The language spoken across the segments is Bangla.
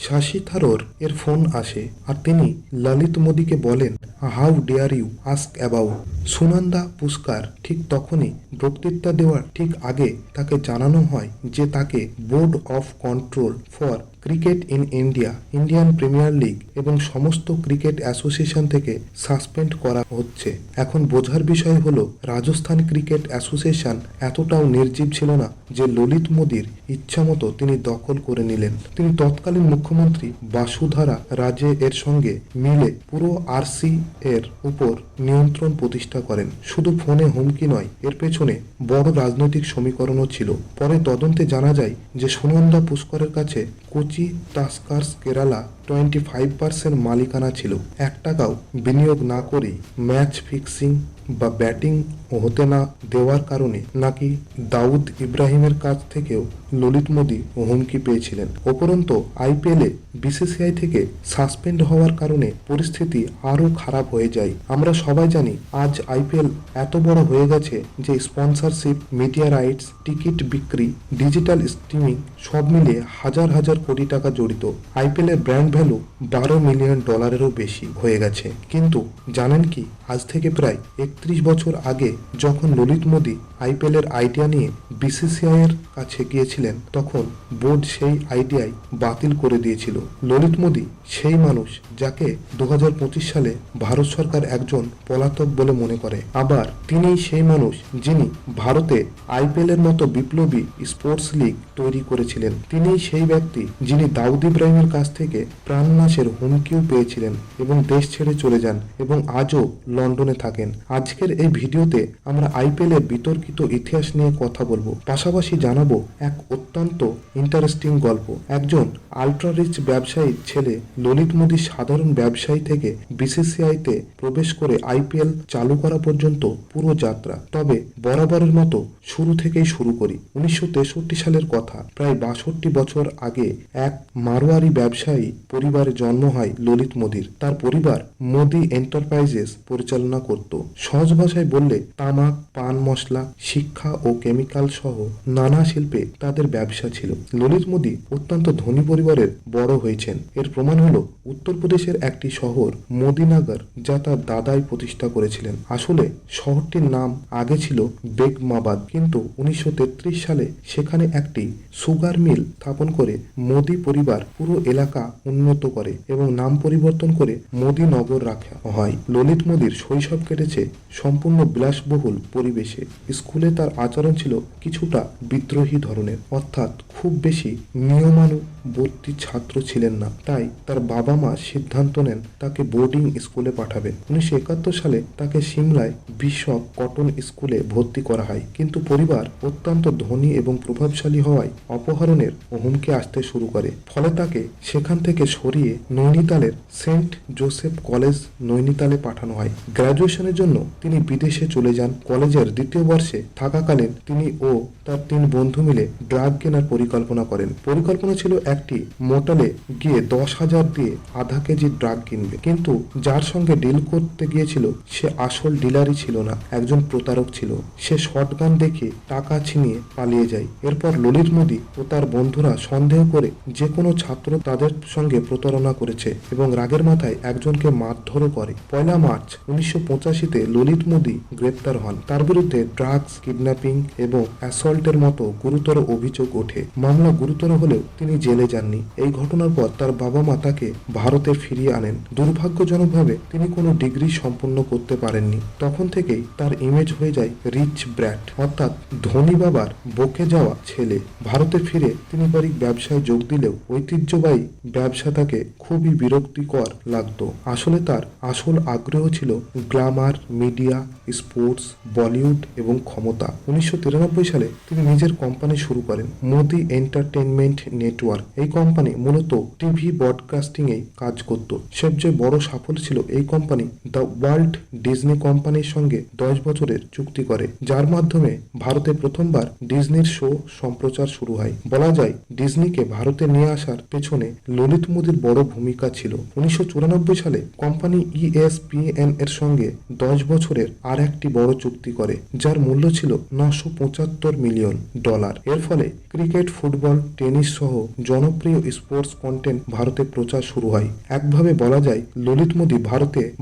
শশী থারুর এর ফোন আসে আর তিনি ললিত মোদীকে বলেন, how dare you ask about Sunanda Pushkar. ঠিক তখনই বক্তৃতা দেওয়ার ঠিক আগে তাকে জানানো হয় যে তাকে board of control for cricket in India, Indian premier league এবং সমস্ত ক্রিকেট অ্যাসোসিয়েশন থেকে সাসপেন্ড করা হচ্ছে। এখন বোঝার বিষয় হলো রাজস্থান ক্রিকেট অ্যাসোসিয়েশন এতটাও নির্জীব ছিল না যে ললিত মোদীর ইচ্ছামতো তিনি দখল করে নিলেন। তিনি তৎকালীন মুখ্যমন্ত্রী বাসুধারা রাজে এর সঙ্গে মিলে পুরো আরসি এর উপর নিয়ন্ত্রণ প্রতিষ্ঠা করেন। শুধু ফোনে হুমকি নয়, এর পেছনে বড় রাজনৈতিক সমীকরণও ছিল। পরে তদন্তে জানা যায় যে সুনন্দা পুষ্করের কাছে কোচি টাস্কার্স কেরালা 25% মালিকানা ছিল। 1 টাকাও বিনিয়োগ না করেই ম্যাচ ফিক্সিং বা ব্যাটিং হতে না দেওয়ার কারণে নাকি দাউদ ইব্রাহিমের কাছ থেকেও ললিত মোদী হুমকি পেয়েছিলেন। উপরন্তু আইপিএলে বিসিসিআই থেকে সাসপেন্ড হওয়ার কারণে পরিস্থিতি আরও খারাপ হয়ে যায়। আমরা সবাই জানি আজ আইপিএল এত বড় হয়ে গেছে যে স্পন্সরশিপ, মিডিয়া রাইটস, টিকিট বিক্রি, ডিজিটাল স্ট্রিমিং সব মিলিয়ে হাজার হাজার কোটি টাকা জড়িত। আইপিএল এর ব্র্যান্ড ভ্যালু $12 মিলিয়ন বেশি হয়ে গেছে। কিন্তু জানেন কি, আজ থেকে প্রায় 31 বছর আগে যখন ললিত মোদী আইপিএল এর আইডিয়া নিয়ে বিসিসিআই এর কাছে গিয়েছিলেন, তখন বোর্ড সেই আইডিয়াই বাতিল করে দিয়েছিল। ললিত মোদী সেই মানুষ যাকে 2025 সালে ভারত সরকার একজন পলাতক বলে মনে করে। আবার তিনিই সেই মানুষ যিনি ভারতে আইপিএল এর মতো বিপ্লবী স্পোর্টস লিগ তৈরি করেছিলেন। তিনিই সেই ব্যক্তি যিনি দাউদ ইব্রাহিমের কাছ থেকে প্রাণনাশের হুমকিও পেয়েছিলেন এবং দেশ ছেড়ে চলে যান এবং আজও লন্ডনে থাকেন। আজকের এই ভিডিওতে আমরা আইপিএল এর বিতর্কিত ইতিহাস নিয়ে কথা বলবো, পাশাপাশি জানাবো এক অত্যন্ত ইন্টারেস্টিং গল্প। একজন আল্ট্রা রিচ ব্যবসায়ীর ছেলে ললিত মোদী সাধারণ ব্যবসায়ী থেকে বিসিসিআইতে প্রবেশ করে আইপিএল চালু করা পর্যন্ত পুরো যাত্রা। তবে বরাবরের মতো শুরু থেকেই শুরু করি। 1963 সালের কথা। প্রায় 62 বছর আগে এক মারোয়ারি ব্যবসায়ী পরিবারে জন্ম হয় ললিত মোদীর। তার পরিবার মোদী এন্টারপ্রাইজেস পরিচালনা করত। সহজ ভাষায় বললে তামাক, পান মশলা, শিক্ষা ও কেমিক্যাল সহ নানা শিল্পে তাদের ব্যবসা ছিল। ললিত মোদী অত্যন্ত ধনী পরিবারের বড় হয়েছেন। এর প্রমাণ হলো উত্তরপ্রদেশের একটি শহর মোদীনগর, যা তার দাদাই প্রতিষ্ঠা করেছিলেন। আসলে শহরটির নাম আগে ছিল বেগমাবাদ, কিন্তু 1933 সালে সেখানে একটি সুগার মিল স্থাপন করে মোদী পরিবার পুরো এলাকা উন্নত করে এবং নাম পরিবর্তন করে মোদীনগর রাখা হয়। ললিত মোদীর শৈশব কেটেছে সম্পূর্ণ বিলাসবহুল পরিবেশে। স্কুলে তার আচরণ ছিল কিছুটা বিদ্রোহী ধরনের, অর্থাৎ খুব বেশি নিয়মানুবর্তী ছাত্র ছিলেন না। তাই তার বাবা মা সিদ্ধান্ত নেন তাকে বোর্ডিং স্কুলে পাঠাবেন। 1971 সালে তাকে সিমলায় বিশপ কটন স্কুলে ভর্তি করা হয়, কিন্তু পরিবার অত্যন্ত ধনী এবং প্রভাবশালী হওয়ায় অপহরণের হুমকি আসতে শুরু করে। ফলে তাকে সেখান থেকে সরিয়ে নৈনিতালের সেন্ট জোসেফ কলেজ নৈনিতালে পাঠানো হয়। গ্র্যাজুয়েশনের জন্য তিনি বিদেশে চলে যান। কলেজের 2য় বর্ষে থাকাকালীন তিনি ও তার 3 বন্ধু মিলে ড্রাগ কেনার পরিকল্পনা করেন। পরিকল্পনা ছিল একটি মোটেলে গিয়ে 10,000 দিয়ে আধা কেজি ড্রাগ কিনবে, কিন্তু যার সঙ্গে ডিল করতে গিয়েছিল সে আসল ডিলারই ছিল না, একজন প্রতারক ছিল। সে শটগান দেখে টাকা ছিনিয়ে পালিয়ে যায়। এরপর ললিত মোদী ও তার বন্ধুরা সন্দেহ করে যে কোনো ছাত্র তাদের সঙ্গে প্রতারণা করেছে এবং রাগের মাথায় একজনকে মারধরও করে। 1 মার্চ 1985-তে ললিত মোদী গ্রেপ্তার হন। তার বিরুদ্ধে ড্রাগস, কিডন্যাপিং এবং অ্যাসল্টের মতো গুরুতর অভিযোগ ওঠে। মামলা গুরুতর হলেও তিনি জেলে যাননি। এই ঘটনার পর তার বাবা মা তাকে ভারতে ফিরিয়ে আনেন। দুর্ভাগ্যজনকভাবে তিনি কোনো ডিগ্রি সম্পন্ন করতে পারেননি। তখন থেকেই তার ইমেজ হয়ে যায় রিচ ব্র্যাট, অর্থাৎ ধনী বাবার বকে যাওয়া ছেলে। ভারতে ফিরে তিনি পারিবারিক ব্যবসায় যোগ দিলেও ঐতিহ্যবাহী ব্যবসা তাকে খুবই বিরক্তিকর লাগতো। আসলে তার আসল আগ্রহ ছিল গ্ল্যামার, মিডিয়া, স্পোর্টস, বলিউড এবং ক্ষমতা। 1993 সালে তিনি নিজের কোম্পানি শুরু করেন, মোদি এন্টারটেইনমেন্ট নেটওয়ার্ক। এই কোম্পানি মূলত টিভি ব্রডকাস্টিং এ কাজ করত। সবচেয়ে বড় সাফল্য ছিল এই কোম্পানি দ্য ওয়াল্ট ডিজনি কোম্পানির সঙ্গে 10 বছরের চুক্তি করে, যার মাধ্যমে ভারতে প্রথমবার ডিজনির শো সম্প্রচার শুরু হয়। বলা যায় ডিজনিকে ভারতে নিয়ে আসার পেছনে ললিত মোদীর বড় ভূমিকা ছিল। 1994 সালে কোম্পানি ESPN এর সঙ্গে 10 বছর বছরের আর একটি বড় চুক্তি করে, যার মূল্য ছিল $975 মিলিয়ন। এর ফলে ক্রিকেট, ফুটবল, টেনিস সহ জনপ্রিয় স্পোর্টস কন্টেন্ট ভারতে প্রচার শুরু হয়। একভাবে বলা যায় ললিত মোদি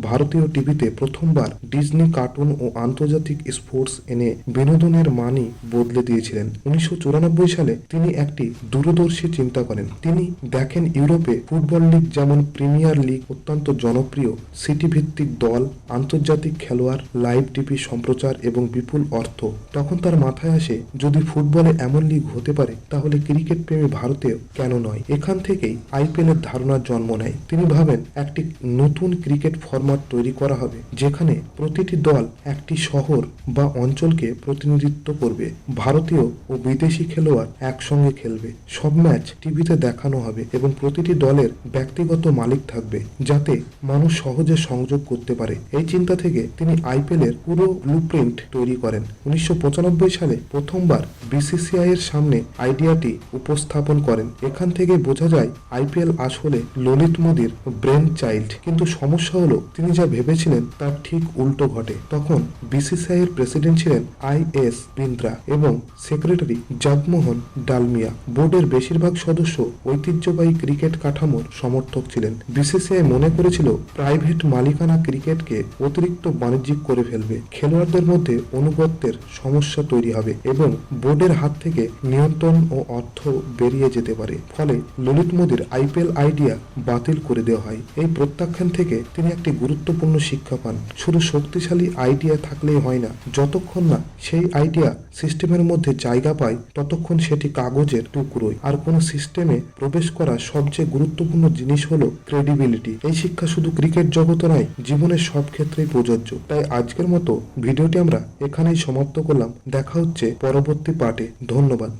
ভারতীয় টিভিতে প্রথমবার ডিজনি কার্টুন ও আন্তর্জাতিক স্পোর্টস এনে বিনোদনের মানই বদলে দিয়েছিলেন। 1994 সালে তিনি একটি দূরদর্শী চিন্তা করেন। তিনি দেখেন ইউরোপে ফুটবল লিগ যেমন প্রিমিয়ার লিগ অত্যন্ত জনপ্রিয়, সিটি ভিত্তিক দল, আন্তর্জাতিক খেলোয়াড়, লাইভ টিভি সম্প্রচার এবং বিপুল অর্থ। তখন তার মাথায় আসে, যদি ফুটবলে এমন লিগ হতে পারে তাহলে ক্রিকেট প্রেমী ভারতেও কেন নয়। এখান থেকেই আইপিএল এর ধারণার জন্ম নেয়। তিনি ভাবেন একটি নতুন ক্রিকেট ফরম্যাট তৈরি করা হবে, যেখানে প্রতিটি দল একটি শহর বা অঞ্চলকে প্রতিনিধিত্ব করবে। ভারতীয় ও বিদেশি খেলোয়াড় একসঙ্গে খেলবে, সব ম্যাচ টিভিতে দেখানো হবে এবং প্রতিটি দলের ব্যক্তিগত মালিক থাকবে, যাতে মানুষ সহজে সংযোগ করতে পারে। এই চিন্তা থেকে তিনি আইপিএল এর পুরো ব্লুপ্রিন্ট তৈরি করেন। 1995 সালে প্রথমবার বিসিসিআই এর সামনে আইডিয়াটি উপস্থাপন করেন। এখান থেকে বোঝা যায় আইপিএল আসলে ললিত মোদির ব্রেন চাইল্ড। কিন্তু সমস্যা হলো, তিনি যা ভেবেছিলেন তার ঠিক উল্টো ঘটে। তখন বিসিসিআই এর প্রেসিডেন্ট ছিলেন আই.এস. বিন্দ্রা এবং সেক্রেটারি জগমোহন ডালমিয়া। বোর্ডের বেশিরভাগ সদস্য ঐতিহ্যবাহী ক্রিকেট কাঠামোর সমর্থক ছিলেন। বিসিসিআই মনে করেছিল প্রাইভেট মালিকানা ক্রিকেটকে অতিরিক্ত বাণিজ্যিক করে ফেলবে, খেলোয়াড়দের মধ্যে অনুগত্যের সমস্যা তৈরি হবে এবং বোর্ডের হাত থেকে নিয়ন্ত্রণ ও অর্থ বেরিয়ে যেতে পারে। ফলে ললিত মোদির আইপিএল আইডিয়া বাতিল করে দেওয়া হয়। এই প্রত্যাখ্যান থেকে তিনি একটি গুরুত্বপূর্ণ শিক্ষা পান। শুধু শক্তিশালী আইডিয়া থাকলেই হয় না, যতক্ষণ না সেই আইডিয়া সিস্টেমের মধ্যে জায়গা পায় ততক্ষণ সেটি কাগজের টুকরোই। আর কোনো সিস্টেমে প্রবেশ করা সবচেয়ে গুরুত্বপূর্ণ জিনিস হলো ক্রেডিবিলিটি। এই শিক্ষা শুধু ক্রিকেট জগতে নয়, জীবনের সব ক্ষেত্রেই প্রযোজ্য। তাই আজকের মতো ভিডিওটি আমরা এখানেই সমাপ্ত করলাম। দেখা হচ্ছে পরবর্তী পার্টে। ধন্যবাদ।